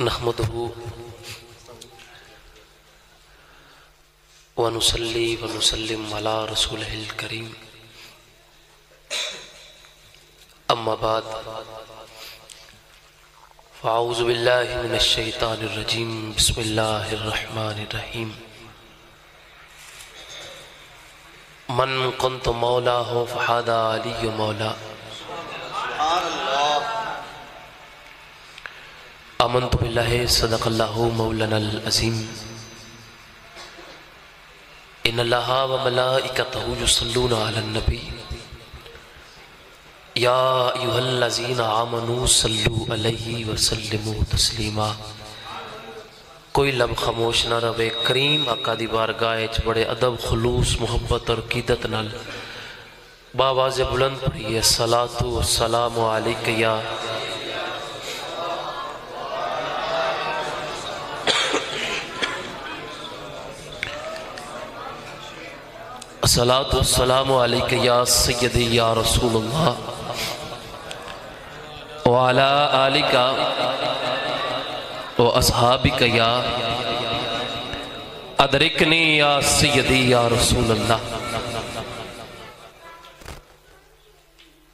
نحمده ونصلي ونسلم على رسوله الكريم اما بعد فاعوذ بالله من الشيطان الرجيم بسم الله الرحمن الرحيم من كنت مولاه فهذا علي مولاه آمنت باللہ صدق اللہ مولانا العظیم ان اللہ و ملائکتہ یصلون علی النبی یا ایھا الذین آمنوا صلوا علیہ وسلموا تسلیما۔ کوئی لب خاموش نہ رہے، کریم آقا دی بارگاہ وچ بڑے ادب خلوص محبت اور عقیدت نال بآواز بلند پڑھیے الصلاۃ والسلام علیک یا الصلاۃ والسلام علیک یا سیدی یا رسول اللہ وعلی آلک و اصحابک یا ادرکنی یا سیدی یا رسول اللہ۔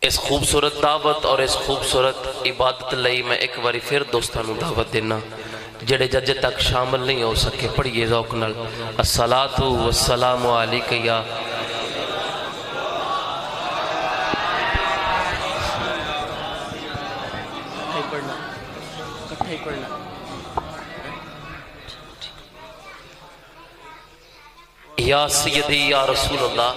اس خوبصورت دعوت اور اس خوبصورت عبادت لئی میں ایک باری پھر دوستانوں دعوت دینا، جڑے جج تک شامل نہیں ہو سکے پڑھیے ذوق نال الصلاۃ والسلام علیک یا یا سیدی یا رسول اللہ۔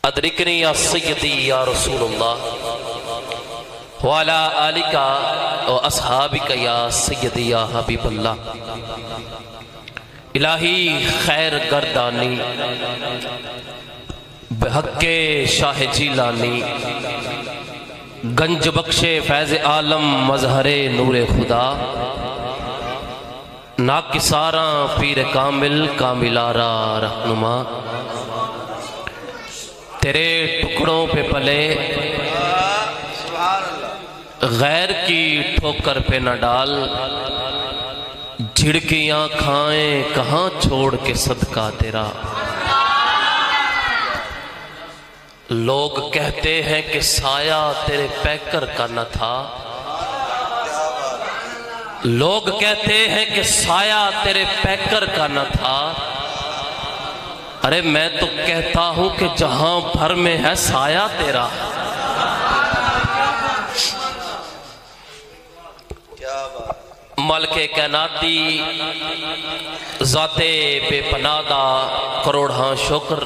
ادرکنی یا سیدی یا رسول اللہ وعلی آلک و اصحابک یا سیدی یا حبیب اللہ۔ الہی خیر گردانی بحق شاہ جیلانی، گنج بخش فیض عالم مظہر نور خدا، ناکساراں پیر کامل کاملارا رہنما، تیرے ٹکڑوں پہ پلے غیر کی ٹھوکر پہ نہ ڈال، جھڑکیاں کھائیں کہاں چھوڑ کے صدقہ تیرا۔ لوگ کہتے ہیں کہ سایہ تیرے پیکر کا نہ تھا، لوگ کہتے ہیں کہ سایہ تیرے پیکر کا نہ تھا، ارے میں تو کہتا ہوں کہ جہاں بھر میں ہے سایہ تیرا۔ مالک کائناتی ذات بے پناہ دا کروڑاں شکر،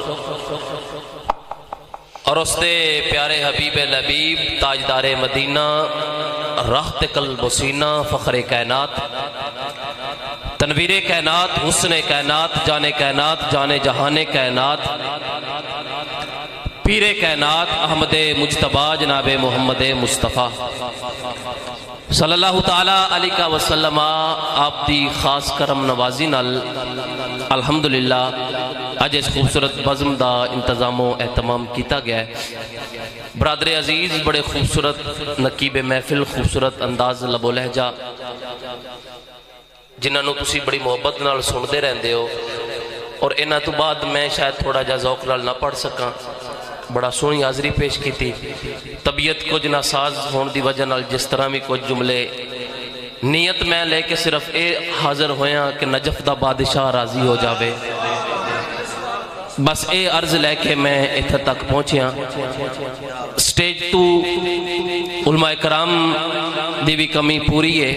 اور اس دے پیارے حبیب لبیب تاجدار مدینہ راحت قلب و سینہ فخر کائنات تنویر کائنات حسن کائنات جان کائنات جان جہان کائنات پیر کائنات احمد مجتبی جناب محمد مصطفیٰ صلی اللہ تعالیٰ علیہ وسلم آپ دی خاص کرم نوازی نال الحمدللہ آج اس خوبصورت بزم دا انتظام و اہتمام کیتا گیا ہے۔ برادر عزیز بڑے خوبصورت نقیب محفل، خوبصورت انداز لب و لہجہ جنہاں نو تسی بڑی محبت نال سندے رہندے ہو، اور انہاں تو بعد میں شاید تھوڑا جا ذوق نال نہ پڑھ سکاں، بڑا سونی حاضری پیش کی تھی۔ طبیعت کچھ ناساز ہون دی وجہ نال جس طرح بھی کچھ جملے نیت میں لے کے صرف اے حاضر ہویاں کہ نجف دا بادشاہ راضی ہو جاوے، بس اے عرض لے کے میں اتھا تک پہنچیاں۔ سٹیج تو علماء کرام دی بھی کمی پوری ہے،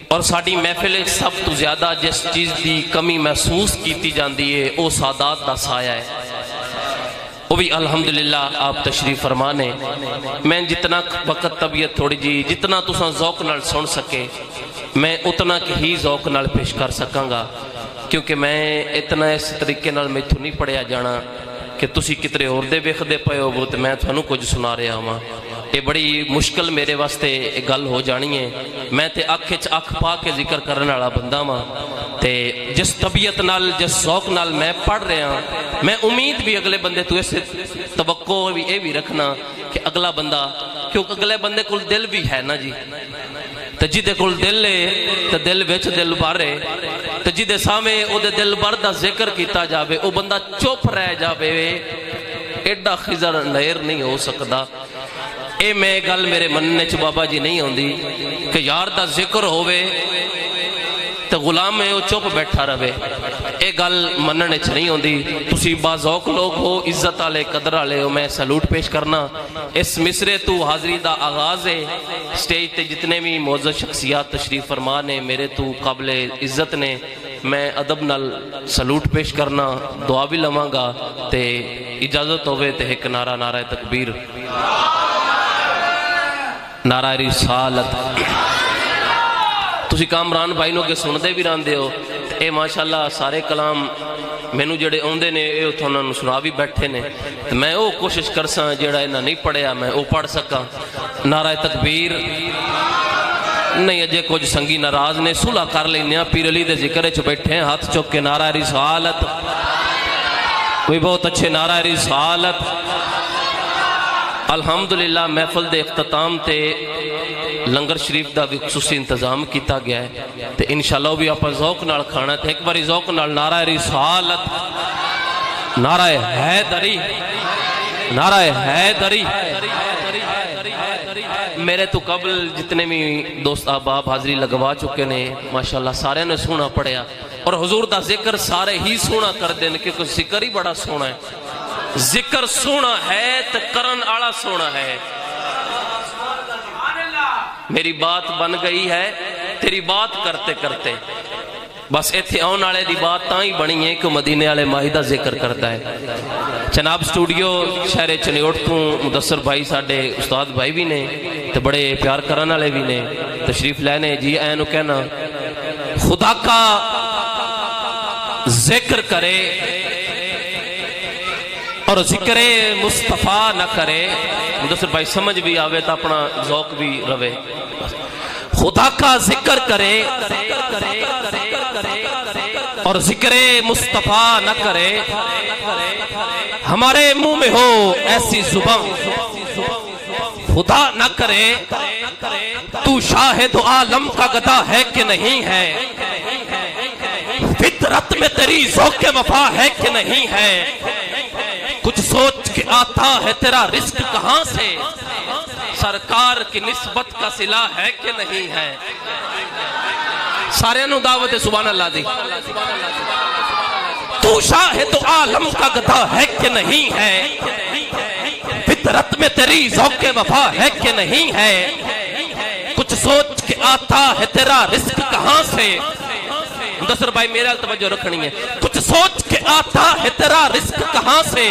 اور ساڑی محفل سب تو زیادہ جس چیز دی کمی محسوس کیتی جاندی ہے وہ سادات دا سایہ ہے، وہ بھی الحمدللہ آپ تشریف فرمانے۔ میں جتنا وقت طبیعت تھوڑی جی جتنا تساں ذوق نال سن سکے میں اتنا ہی ذوق نال پیش کر سکاں گا، کیونکہ میں اتنا اس طریقے نال میں نہیں پڑھیا جانا کہ تسی کتنے اور دے ویکھ دے پئے ہو تے میں تھانوں کچھ سنا رہا ہاں۔ یہ بڑی مشکل میرے واسطے گل ہو جانی ہے، میں تے اکھ وچ اکھ پا کے ذکر کرنے والا بندہ ہاں، تے جس طبیعت نال جس ذوق نال میں پڑھ رہا ہوں میں امید بھی اگلے بندے تو اسے توقع بھی اے بھی رکھنا کہ اگلا بندہ کیونکہ اگلے بندے کل دل بھی ہے نا جی تے جدے کل دل ہے تے دل وچ دل بارے تے جدے سامنے او دے دل بار دا ذکر کیتا جاوے او بندہ چپ رہ جاوے ایڈا خضر نیر نہیں ہو سکدا اے میں گل میرے مننے چ بابا جی نہیں ہوندی کہ یار دا ذکر ہووے تے غلام میں وہ چپ بیٹھا رہے اے گل مننے چ نہیں ہوندی تسی باذوق لوگ ہو عزت والے قدر والے ہو میں سلوٹ پیش کرنا اس مصرے تو حاضری دا آغاز ہے سٹیج تے جتنے بھی معزز شخصیات تشریف فرما نے میرے تو قابل عزت نے میں ادب نال سلوٹ پیش کرنا دعا بھی لواں گا تے اجازت ہوئے تے ایک نعرہ نعرہ تکبیر نعرہ رسالت تسی کامران بھائی نو کے سن دے بھی رہن دے ہو اے ماشاءاللہ سارے کلام میں نو جڑے اوندے نے اے اتھونا نو سنا بھی بیٹھے نے میں او کوشش کرساں جڑا انہاں نہیں پڑھیا میں او پڑھ سکاں نعرہ تکبیر نہیں اجے کچھ سنگی ناراض نے صلح کر لینے پیر علی دے ذکر چ بیٹھے ہیں ہاتھ چک کے نعرہ رسالت کوئی بہت اچھے نعرہ رسالت الحمدللہ محفل دے اختتام تے لنگر شریف دا بھی خصوصی انتظام کیتا گیا ہے تے انشاءاللہ بھی آپ ذوق نال کھانا ہے ایک باری ذوق نال نعرہ رسالت نعرہ حیدری نعرہ حیدری میرے تو قبل جتنے بھی دوست احباب حاضری لگوا چکے نے ماشاءاللہ سارے نے سونا پڑھیا اور حضور دا ذکر سارے ہی سونا کر دیں کیونکہ ذکر ہی بڑا سونا ہے ذکر سونا ہے تو کرن آڑا سونا ہے میری بات بن گئی ہے تیری بات کرتے کرتے بس ایتھے آن آلے دی بات تاں بنی ہے کہ مدینے آلے ماہدہ ذکر کرتا ہے چناب سٹوڈیو شہر چنیوٹ تو مدثر بھائی ساڑھے استاد بھائی بھی نے تو بڑے پیار کرن آلے بھی نے تشریف لینے جی اینو کہنا خدا کا ذکر کرے اور ذکر مصطفیٰ نہ کرے مدثر بھائی سمجھ بھی آوے تا اپنا ذوق بھی روے خدا کا ذکر کرے اور ذکر مصطفیٰ نہ کرے ہمارے منہ میں ہو ایسی زبان خدا نہ کرے تو شاہد عالم کا گدا ہے کہ نہیں ہے فطرت میں تیری ذوق وفا ہے کہ نہیں ہے کچھ سوچ کے آتا ہے تیرا رزق کہاں سے سرکار کی نسبت کا صلہ ہے کہ نہیں ہے سارے انہوں دعوت سبحان اللہ دی تو شاہد عالم کا گدھا ہے کہ نہیں ہے فطرت میں تیری ذوق وفا ہے کہ نہیں ہے کچھ سوچ کے آتا ہے تیرا رزق کہاں سے مدثر بھائی میرا توجہ رکھنی ہے کچھ سوچ کے آتا ہے تیرا رزق کہاں سے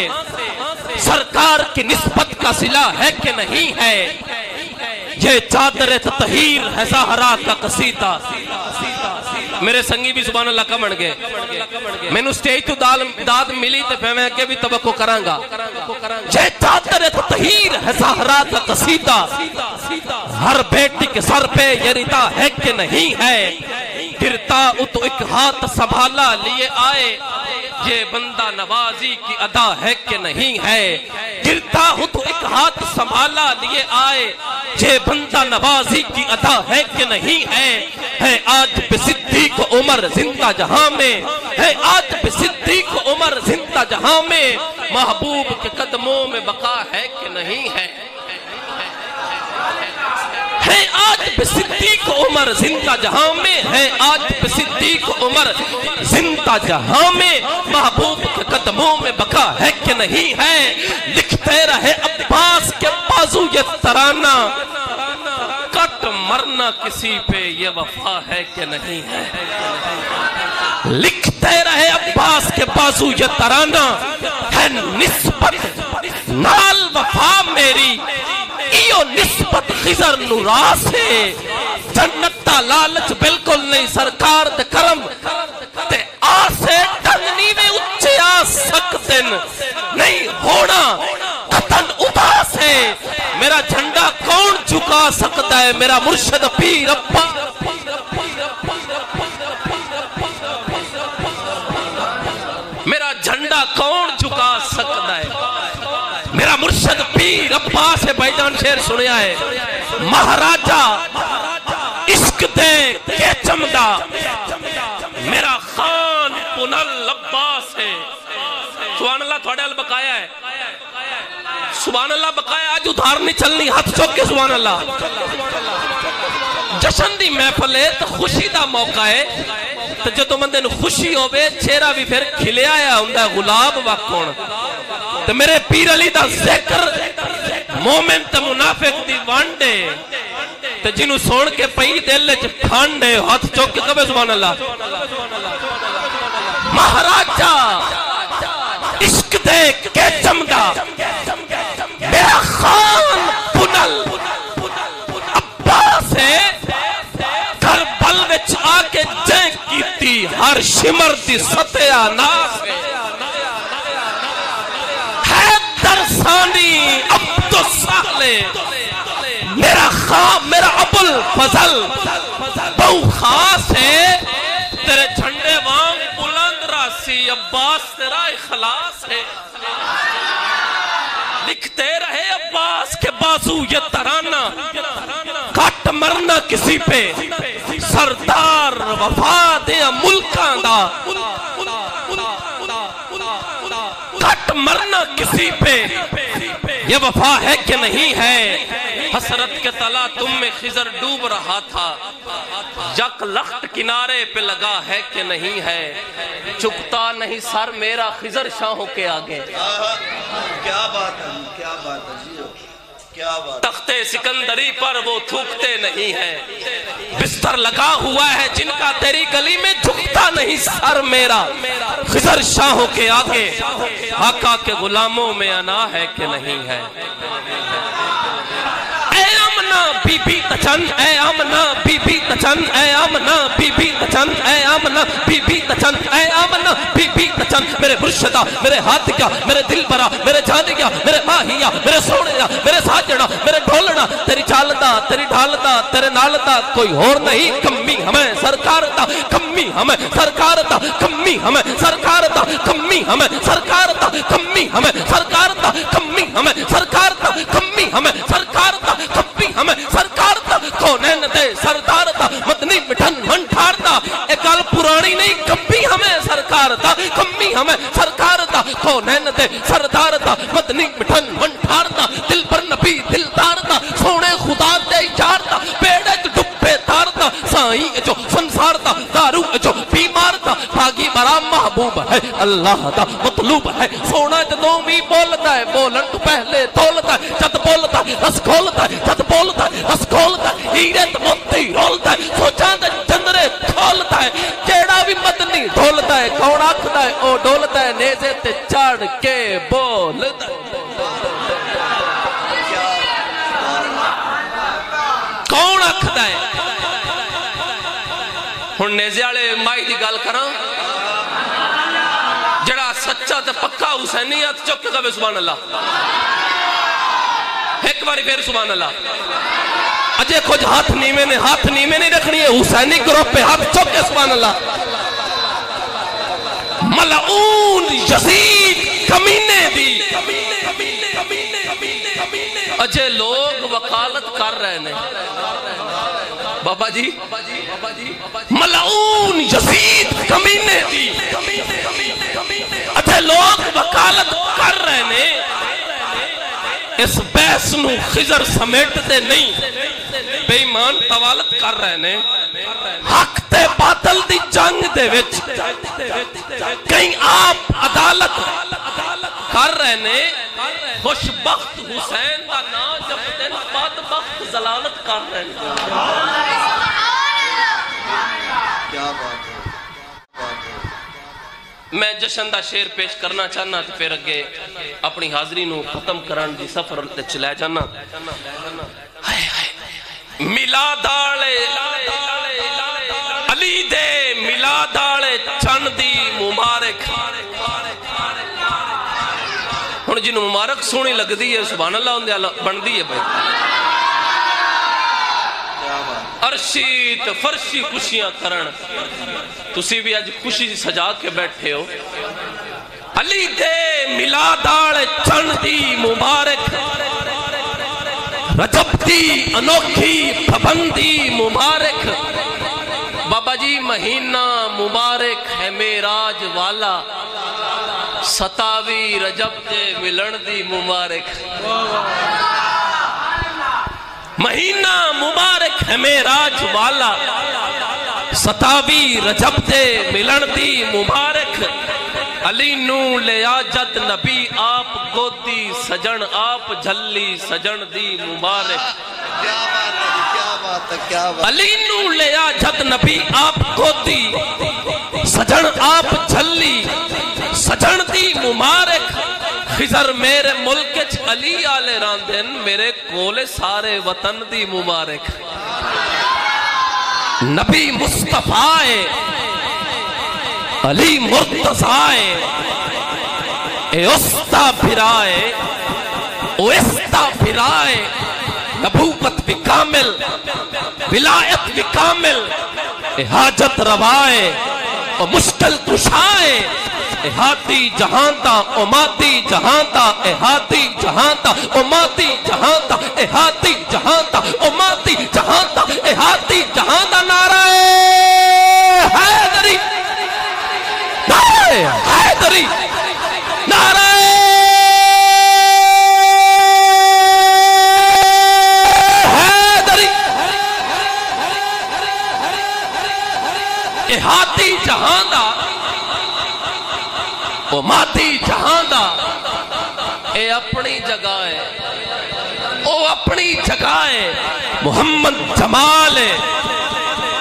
سرکار کی نسبت کا صلہ ہے کہ نہیں ہے یہ چادر تطہیر ہے زہرا کا قصیدہ میرے سنگی بھی سبحان اللہ کا بن گئے میں نے سٹیج تو داد ملی تو میں کہ بھی توقع کرانگا یہ چادر تطہیر ہے زہرا کا قصیدہ ہر بیٹی کے سر پہ یہ رتا ہے کہ نہیں ہے گرتا تو ایک ہاتھ سنبھالا لیے آئے یہ بندہ نوازی کی ادا ہے کہ نہیں ہے گرتا ہوں تو ایک ہاتھ سنبھالا لیے آئے یہ بندہ نوازی کی ادا ہے کہ نہیں ہے آج بھی صدیق عمر زندہ جہاں میں ہے آج بھی صدیق عمر زندہ جہاں میں محبوب کے قدموں میں بقا ہے کہ نہیں ہے آج بھی صدیق عمر زندہ جہاں میں ہے آج بھی صدیق عمر زندہ جہاں میں محبوب کے قدموں میں بقا ہے کہ نہیں ہے لکھتے رہے عباس کے بازو یہ ترانہ کٹ مرنا کسی پہ یہ وفا ہے کہ نہیں ہے لکھتے رہے عباس کے بازو یہ ترانہ ہے نسبت نال وفا میری ایو نسبت خضر نورا سے جنت تا لالچ بالکل نہیں سرکار دے کرم تے آسے ڈنگنی میں اچھے آ سکتن نہیں ہونا قطن اداس ہے میرا جھنڈا کون جھکا سکتا ہے میرا مرشد پیر ابا پیر عباس بھائی جان شیر سنیا ہے، مہاراجہ عشق دے کے چمدہ میرا خان پنل عباس ہے۔ سبحان اللہ، تھوڑے البقایا ہے، سبحان اللہ بقایا، آج ادھار نہیں چلنی، ہاتھ چوک کے سبحان اللہ۔ جشن دی محفل ہے تو خوشی دا موقع ہے، تو جو تو مندے نو خوشی ہوئے چہرہ بھی پھر کھلے آیا ہوندا غلاب وکھون۔ تو میرے پیر علی دا ذکر مومن تے منافق دی وانڈے، تو جنہوں سون کے پئی دل چ پھانڈے، ہاتھ چوک کے کبے سبحان اللہ۔ مہاراجہ عشق دے کے چمدہ میرا خان پنل عباس ہے، کربل وچ آ کے جنگ کیتی ہر شمر دی ستیا ناس ہے، حیدر ثانی عبدالصالح میرا خان میرا ابوالفضل بہو خاص ہے، تیرے جھنڈے وانگ بلند راسی عباس تیرا اخلاص ہے۔ لکھتے رہے عباس کے بازو یہ ترانہ، کٹ مرنا کسی پہ سردار وفا دیا ملکان دا، کٹ مرنا کسی پہ یہ وفا ہے کہ نہیں ہے، حسرت کے تلا تم میں خضر ڈوب رہا تھا، جک لخت کنارے پہ لگا ہے کہ نہیں ہے، چکتا نہیں سر میرا خضر شاہوں کے آگے۔ کیا بات ہے، کیا بات ہے، کیا بات۔ تخت سکندری پر وہ تھوکتے نہیں ہے، بستر لگا ہوا ہے جن کا تیری گلی میں جھکتا نہیں سر میرا خضر شاہوں کے آگے، آقا کے غلاموں میں انا ہے کہ نہیں ہے۔ اے آمنہ بی بی تچن، اے آمنہ بی بی تچن، اے آمنہ بی بی تچن، اے آمنہ بی بی تچن، اے آمنہ بی بی تچن، میرے مرشدہ، میرے ہاتھیا، میرے دل برا، میرے جانیا، میرے ماہیا، میرے سونیا، میرے ساجڑا، میرے ڈھولنا، تیری چالتا، تیری ڈھالتا، تیرے نالتا کوئی اور نہیں، کمی ہمیں سرکارتا، کمی ہمیں سرکارتا، کمی ہمیں سرکارتا، کمی ہمیں سرکارتا، کمی ہمیں سرکارتا، کمی ہمیں سرکارتا، کمی ہمیں سرکارتا، کمی ہمیں سرکارتا، کونین دے سردارتا، مدنی مٹھن منٹھارتا، ایک گل پرانی نہیں، کمی ہمیں سرکارتا، کمی ہمیں سرکارتا، کونین دے سردارتا، مدنی مٹھن منٹھارتا، دل پر نبی دل دارتا، سونے خدا دے یارتا، پیڑے ڈبے تارتا، سائیں جو سنسارتا، دارو جو بیمارتا، بھاگی برا محبوب ہے اللہ دا مطلوب ہے، سونا جدوں بھی بولتا ہے، بولن تو پہلے تولتا ہے، جد بولتا ہے رس کھولتا ہے، جد بولتا ہے رس کھولتا ہے، ہیرے موتی رولتا ہے، سوچاں دے چندرے کھولتا ہے، کیڑا بھی مدنی ڈھولتا ہے، کون آکھدا ہے او ڈولتا ہے، نیزے تے چڑھ کے بولتا ہے، کون آکھدا ہے۔ ہن نیزے والے مائی دی گل کراں، جڑا سچا تے پکا حسینیت چک کے کہے سبحان اللہ، ایک باری پھر سبحان اللہ۔ اجے کچھ ہاتھ نیمے نہیں رکھنی ہے، حسینی گروپ پہ ہاتھ چک کے سبحان اللہ۔ ملعون یزید کمینے دی، اجے لوگ وکالت کر رہے ہیں بابا جی، ملعون یزید کمینے دی، اجے لوگ وکالت کر رہے ہیں، اس بحث نو خضر سمیٹتے نہیں، بے ایمان طوالت کر رہے ہیں، حق تے باطل دی جنگ دے وچ کہیں آپ عدالت کر رہے ہیں، خوشبخت حسین دا نا جب دن بدبخت ضلالت کر رہے ہیں۔ کیا بات ہے۔ میں جشن دا شیر پیش کرنا چاہنا تو پھر اگے اپنی حاضری نو ختم کرن دی سفر تے چلے جانا۔ میلاد والے علی دے میلاد والے چن دی مبارک، ہن جنوں مبارک سونی لگدی ہے سبحان اللہ اندے بندی ہے بھائی، عرشی تے فرشی خوشیاں کرن، تسی بھی اج خوشی سجا کے بیٹھے ہو، علی دے میلاد والے چن دی مبارک، رجب دی انوکھی پابندی مبارک بابا جی مہینہ مبارک ہے معراج والا 27 رجب تے ملن دی مبارک مہینہ مبارک ہے معراج والا 27 رجب تے ملن دی مبارک علی نو لیا جد نبی آپ گودی سجن آپ جھلی سجن دی مبارک علی نو لیا جد نبی آپ گودی سجن آپ جھلی سجن دی مبارک خضر میرے ملک علی آلے راندن میرے کولے سارے وطن دی مبارک نبی مصطفیٰ علی مرتضیٰ اے استا پھرائے او استا پھرائے نبوت بھی کامل ولایت بھی کامل اے حاجت روائے او مشکل کشائے اے ہاتھی جہانتا او ماتی جہانتا اے ہاتھی جہانتا او ماتی جہانتا اے ہاتھی جہانتا او ماتی جہانتا اے ہاتھی جہانتا نعرہ حیدری نعرہ حیدری نعرہ حیدری اے ہاتھی جہانتا وہ ماتی جہاندہ اے اپنی جگہ ہے او اپنی جگہ ہے محمد جمال ہے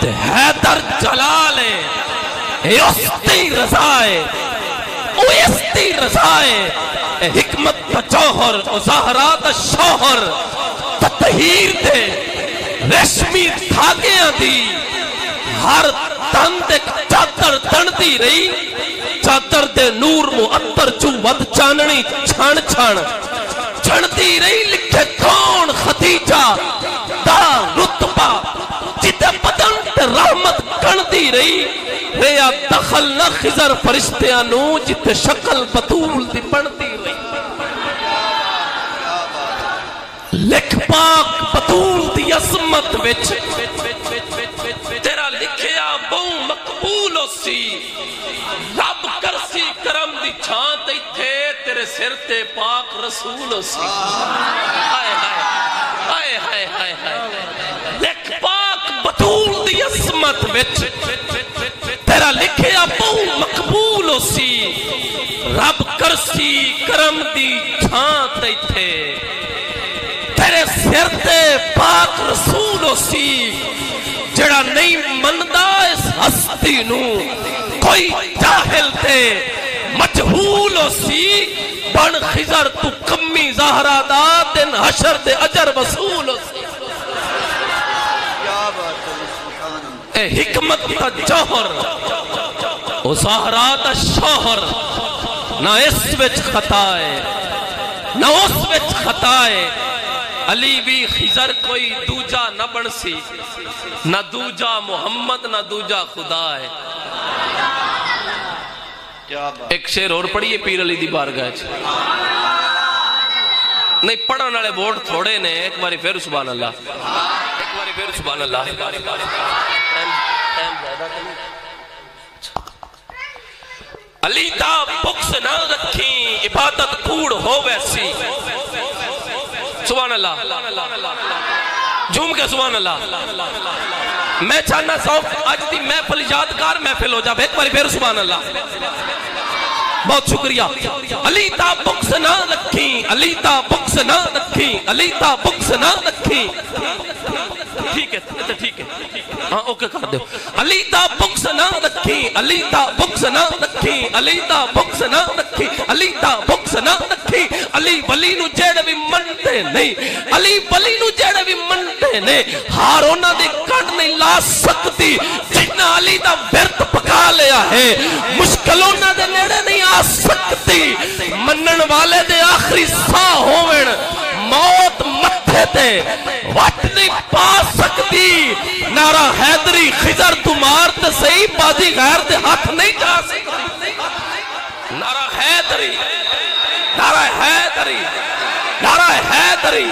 تے حیدر جلال ہے اے استی رضا ہے او استی رضا ہے اے حکمت تا جوہر او زہرات شوہر تطہیر دے ریشمی دھاگیاں دی ہر تند ایک چادر تندی رہی چادر دے نور معطر چو ود چاننی چھان چھان چھنتی رہی لکھے کون خدیجہ دا رتبہ جتے بدن تے رحمت کندی رہی ریا دخل نہ خضر فرشتیاں نو جتے شکل بطول دی بندی رہی لکھ پاک بطول دی عظمت وچ تیرا لکھیا بہو مقبول ہو سی رب کرسی کرم دی چھانت تھے تیرے سر تے پاک رسول ہو سی ہائے ہائے ہائے ہائے ہائے ہائے لکھ پاک بطول دی عظمت وچ تیرا لکھیا بہو مقبول ہو سی رب کرسی کرم دی چھانت تھے تیرے سر تے پاک رسول ہو سی جڑا نہیں مندہ اس ہستی نو کوئی جاہل تے مجہول ہو سی بن خضر تو کمی زہرہ دا دن حشر دے اجر وصول ہو سی اے حکمت تا جوہر او زہرہ دا شوہر نہ اس وچ خطا ہے نہ اس وچ خطا ہے علی بھی خضر کوئی دوجا نہ بن سی نہ دوجا محمد نہ دوجا خدا ہے ایک شعر اور پڑھئے پیر علی دی بارگاہ نہیں پڑھن والے ووٹ تھوڑے نے ایک باری پھر سبحان اللہ ایک باری پھر سبحان اللہ علی تا بکس نہ رکھیں عبادت کوڑ ہو ویسی سبحان اللہ جھوم کے سبحان اللہ میں چاہنا صاحب آج دی محفل یادگار محفل ہو جا ایک باری پھر سبحان اللہ بہت شکریہ علی تا بکس نہ رکھیں علی تا بکس نہ رکھیں علی تا بکس نہ رکھیں ٹھیک ہے ٹھیک ہے ہاں اوکے کر دو علی تا بکس نہ رکھیں علی تا بکس نہ رکھیں علی تا بکس نہ رکھیں علی تا بکس نہ رکھیں علی ولی نو جیڑے بھی منتے نہیں علی ولی نو جیڑے بھی منتے نہیں ہارونا دی کٹ نہیں لا سکتی جتنا علی دا ورد پکا لیا ہے مشکلونا دے نیڑے نہیں آ سکتی منن والے دے آخری سا ہوئن موت متھے تے وٹ نہیں پا سکتی نعرہ حیدری خضر تمہار تے صحیح بازی غیر دے ہاتھ نہیں جا سکتی نعرہ حیدری نعرہ حیدری نعرہ حیدری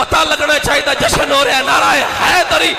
پتہ لگنا چاہیے جشن ہو رہا ہے، نعرہ حیدری۔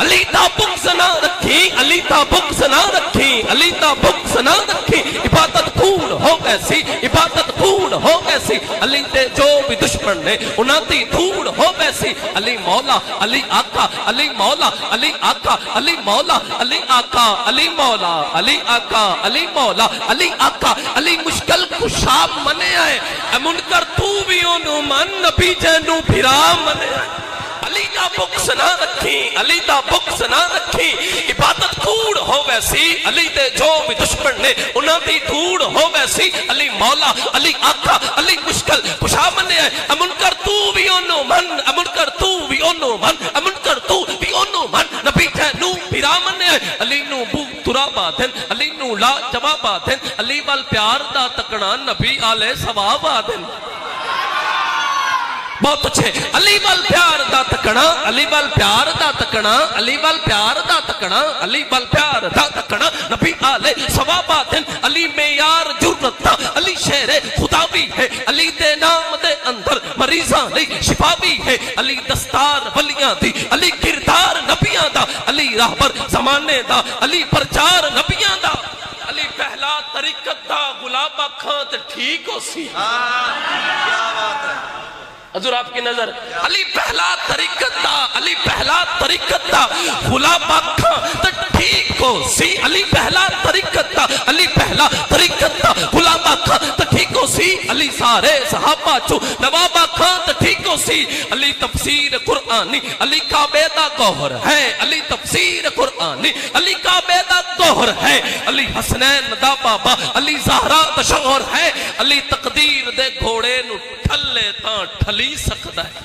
علی دا بغض نہ رکھی، علی دا بغض نہ رکھی، علی دا بغض نہ رکھی، عبادت کون ہو گیسی، عبادت کون ہو گیسی، علی تے جو بھی دشمن نے انہاں دی دھوڑ ہو گیسی۔ علی مولا، علی آقا، علی مولا، علی آقا، علی مولا، علی آقا، علی مولا، علی آقا، علی مولا، علی آقا، علی مشکل کشا منے آئے، اے منکر تو بھی انہوں من، نبی جنوں پھرا منے آئے۔ علی دا بغض نہ رکھی، علی دا بغض نہ رکھی، عبادت کوڑ ہو ویسی، علی دے جو بھی دشمن نے انہاں دی دھوڑ ہو ویسی۔ علی مولا، علی آقا، علی مشکل کشا منے آئے، امن کر تو بھی انہوں من، امن کر تو بھی انہوں من، امن کر تو بھی انہوں من، نبی جنو پیرا منے آئے۔ علی نو بو ترا بادن، علی نو لا جواب بادن، علی وال پیار دا تکنا نبی آلے ثواب بادن۔ بہت اچھے، علی وال پیار دا تکنا، علی وال پیار دا تکنا، علی وال پیار دا تکنا، علی وال پیار دا تکنا، نبی آلے ثوابات ہیں۔ علی معیار جرت دا، علی شہر خدا بھی ہے، علی دے نام دے اندر مریضاں لئی شفا بھی ہے، علی دستار ولیاں دی، علی کردار نبیاں دا، علی راہبر زمانے دا، علی پرچار نبیاں دا، علی پہلا طریقت دا، گلابہ کھانت ٹھیک ہو سی۔ کیا بات ہے حضور آپ کی نظر، علی پہلا طریقت دا، علی پہلا طریقت دا، غلابہ کھانت ٹھیک ہو سی۔ علی پہلا طریقت دا، علی پہلا طریقت دا، غلابہ کھانت ٹھیک ہو سی۔ علی سارے صحابہ چو نوابہ کھانت ٹھیک ہو سی۔ علی تفسیر قرآنی، علی کعبے دا گوہر ہے، علی تفسیر قرآنی، علی کعبے دا گوہر ہے۔ علی حسنین دا بابا، علی زہرا دا شوہر ہے۔ علی تقدیر دے گھوڑے نو ٹھلے تاں ٹھلی سکتا ہے۔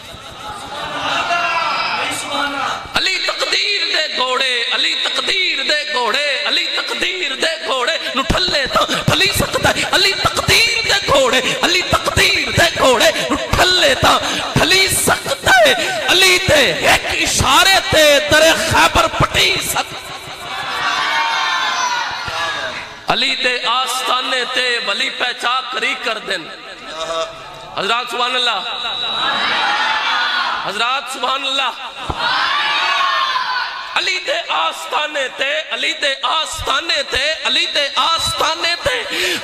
علی تقدیر دے گھوڑے، علی تقدیر دے گھوڑے، علی تقدیر دے گھوڑے نو ٹھلے تاں ٹھلی سکتا ہے۔ علی تقدیر دے گھوڑے، علی تقدیر دے گھوڑے نو ٹھلے تاں ٹھلی سکتا ہے۔ علی تے ایک اشارے تے در خیبر پٹی سکتا ہے۔ علی دے آستانے تے ولی پہچا کری کر دن۔ حضرات سبحان اللہ، حضرات سبحان اللہ۔ علی دے آستانے تے، علی دے آستانے تے، علی دے آستانے تے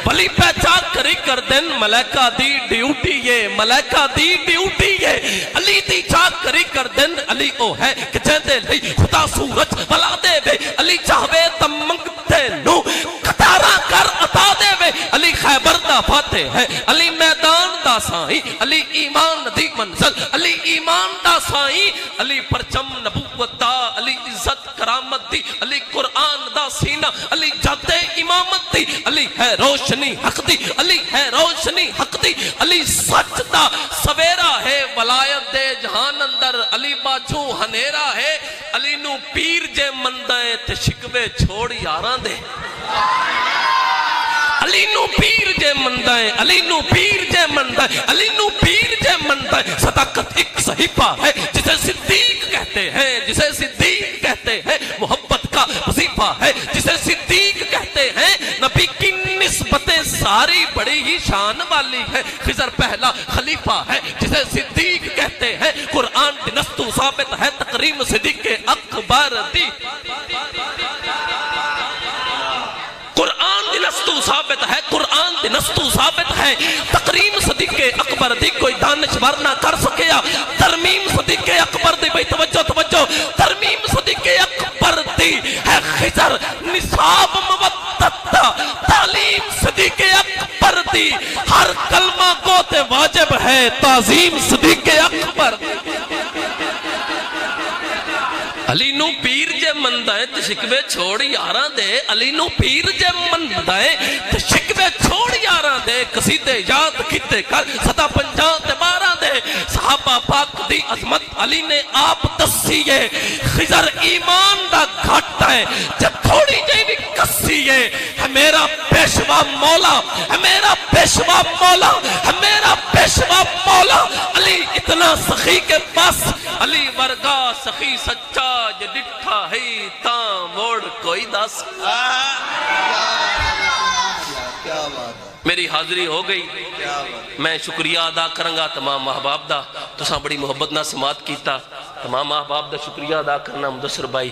ولی پہچا کری کر دن۔ ملائکہ دی ڈیوٹی یہ، ملائکہ دی ڈیوٹی یہ، علی دی چاک کری کر دن۔ علی او ہے کہ جہدے لئی خدا سورج بلا دے وے، علی چاہوے تم منگتے نو قطارہ کر عطا دے وے۔ علی خیبر دا فاتح ہے، علی میدان دا سائیں، علی ایمان دی منزل، علی ایمان دا سائیں، علی پرچم نبوت دا، علی عزت کرامت دی، علی قرآن دا سینہ، علی جد امامت دی، علی ہے روشنی حق دی، علی ہے روشنی حق دی، علی سچ دا سویرا ہے ولایت دے جہان اندر، علی باجھوں ہنیرا ہے۔ علی نو پیر جے مندائیں تے شکوے چھوڑ یاران دے۔ علی نو پیر جے مندائیں، علی نو پیر جے مندائیں، علی نو پیر جے مندائیں۔ صداقت ایک صحیفہ ہے جسے صدیق کہتے ہیں، جسے صدیق کہتے ہیں۔ محبت کا وظیفہ ہے جسے صدیق کہتے ہیں۔ نبی کی نسبتیں ساری بڑی ہی شان والی ہے۔ خضر پہلا خلیفہ ہے جسے صدیق کہتے ہیں۔ قرآن دی نستو ثابت ہے تقریم صدیق اکبر دی، قرآن دی نستو ثابت ہے، قرآن دی نستو ثابت ہے تقریم صدیق اکبر دی۔ کوئی دانشور نہ کر سکیا ترمیم صدیق اکبر دی۔ بھئی توجہ توجہ، ترمیم صدیق اکبر دی ہے خضر نصاب مودت دا، تعلیم صدیق اکبر دی۔ ہر کلمہ کو تے واجب ہے تعظیم صدیق اکبر دی۔ علی نو پیر جے مندائیں تے شکوے چھوڑ یاراں دے، علی نو پیر جے مندائیں تے شکوے چھوڑ یاراں دے۔ قصیدے یاد کیتے کر سدا 50 تے 12 دے۔ صحابہ پاک دی عظمت علی نے آپ دسیے۔ خضر ایمان دا گھٹ ہے جب تھوڑی جی بھی کسیے۔ ہے میرا پیشوا مولا، ہے میرا پیشوا مولا، ہے میرا پیشوا مولا۔ علی اتنا سخی کے پاس، علی ورگا سخی سچا جو ڈٹھا ہے تاں موڑ کوئی دس۔ کیا بات ہے۔ میری حاضری ہو گئی میں شکریہ ادا کرنگا تمام محباب دا تو ساں بڑی محبت نہ سماعت کیتا تمام محباب دا شکریہ ادا کرنا مدثر بھائی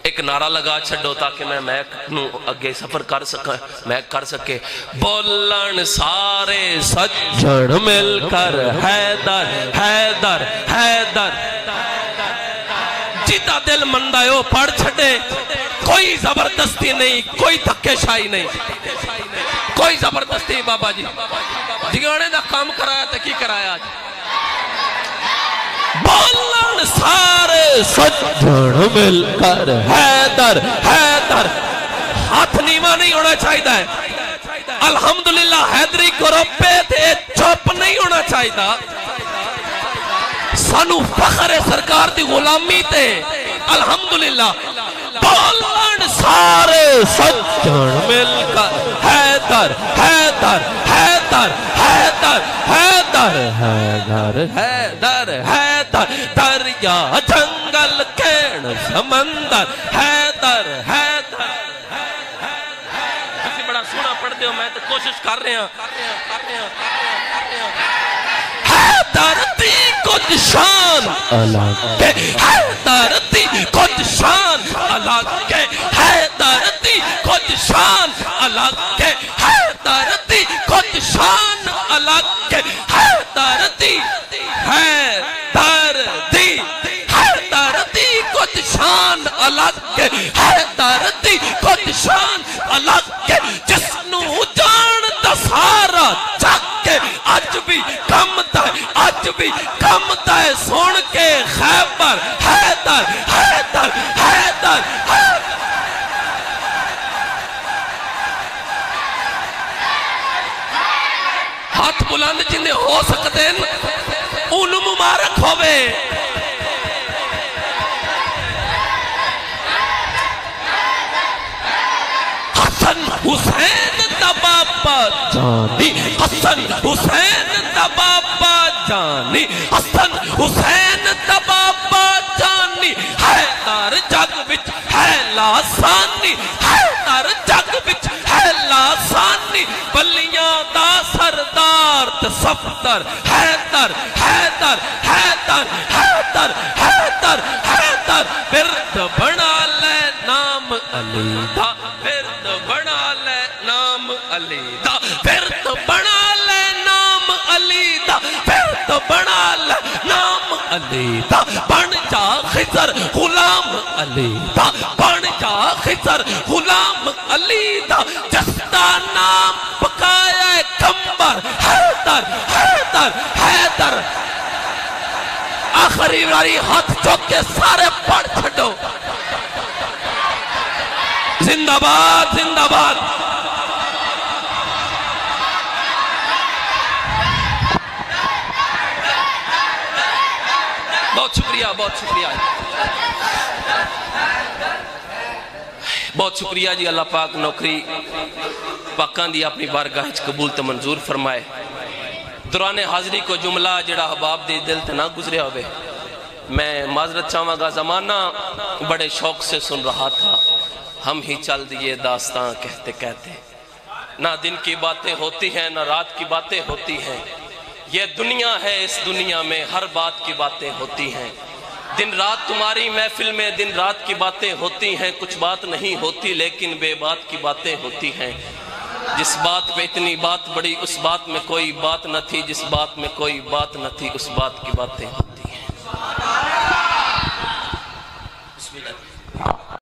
ایک نعرہ لگا چھڑو تاکہ میں میک نو اگے سفر کر سکے بولن سارے سجن مل کر حیدر حیدر حیدر جیتا دل مندائیو پڑھ چھڑے کوئی زبردستی نہیں کوئی دھکے شائی نہیں کوئی زبردستی بابا جی جگانے دا کام کرایا تھا کی کرایا آج بولن سارے سجن مل کر حیدر حیدر ہاتھ نیمہ نہیں ہونا چاہیدہ ہے الحمدللہ حیدری گروپے تھے چوپ نہیں ہونا چاہیدہ سانو فخر سرکار دی غلامی تے الحمدللہ بولن سارے سجن مل کر حیدر حیدر حیدر حیدر حیدر حیدر حیدر حیدر دریا جنگل کھیڑ سمندر حیدر حیدر کسی بڑا سونا پڑھتے ہو میں تو کوشش کر رہے ہیں حیدر دی کچھ شان الگ کے حیدر دی کچھ شان الگ کے حیدر دی کچھ شان الگ کے حیدر دی کچھ شان الگ کے حیدر دی حیدر دی حیدر دی کچھ شان الگ کے حیدر دی کچھ شان الگ کے جس نو جان دا سارا چک کے آج بھی کم دائے آج بھی کم دائے سن کے خیبر حیدر حیدر حیدر ہاتھ بلند جنہیں ہو سکتے ہیں انہوں مبارک ہوئے حسن حسین دا بابا جانی حسن حسین دا بابا جانی حسن حسین دا بابا جانی حیدر جگ بچ ہے لاسانی حیدر جگ بچ ہے لاسانی بلیاں دا سردار تصفدر حیدر حیدر حیدر حیدر حیدر حیدر برد بنا لے نام علی دا برد بنا لے نام علی دا برد بنا لے نام علی دا برد بنا لے نام علی دا بن جا خضر غلام علی دا بن جا خضر غلام علی دا جس دا نام پکایا کمبر حیدر حیدر حیدر آخری باری ہاتھ چوک کے سارے پڑھ چھڑو زندہ باد زندہ باد بہت شکریہ بہت شکریہ بہت شکریہ جی اللہ پاک نوکری پاکان دی اپنی بارگاہ قبول تے منظور فرمائے دوران حاضری کو جملہ جڑا حباب دی دل تے نہ گزرے ہوئے میں معذرت چاہوں گا زمانہ بڑے شوق سے سن رہا تھا ہم ہی چل دیے داستان کہتے کہتے نہ دن کی باتیں ہوتی ہیں نہ رات کی باتیں ہوتی ہیں یہ دنیا ہے اس دنیا میں ہر بات کی باتیں ہوتی ہیں دن رات تمہاری محفل میں دن رات کی باتیں ہوتی ہیں کچھ بات نہیں ہوتی لیکن بے بات کی باتیں ہوتی ہیں جس بات پہ اتنی بات بڑی اس بات میں کوئی بات نہ تھی جس بات میں کوئی بات نہ تھی اس بات کی باتیں ہوتی ہیں بسم اللہ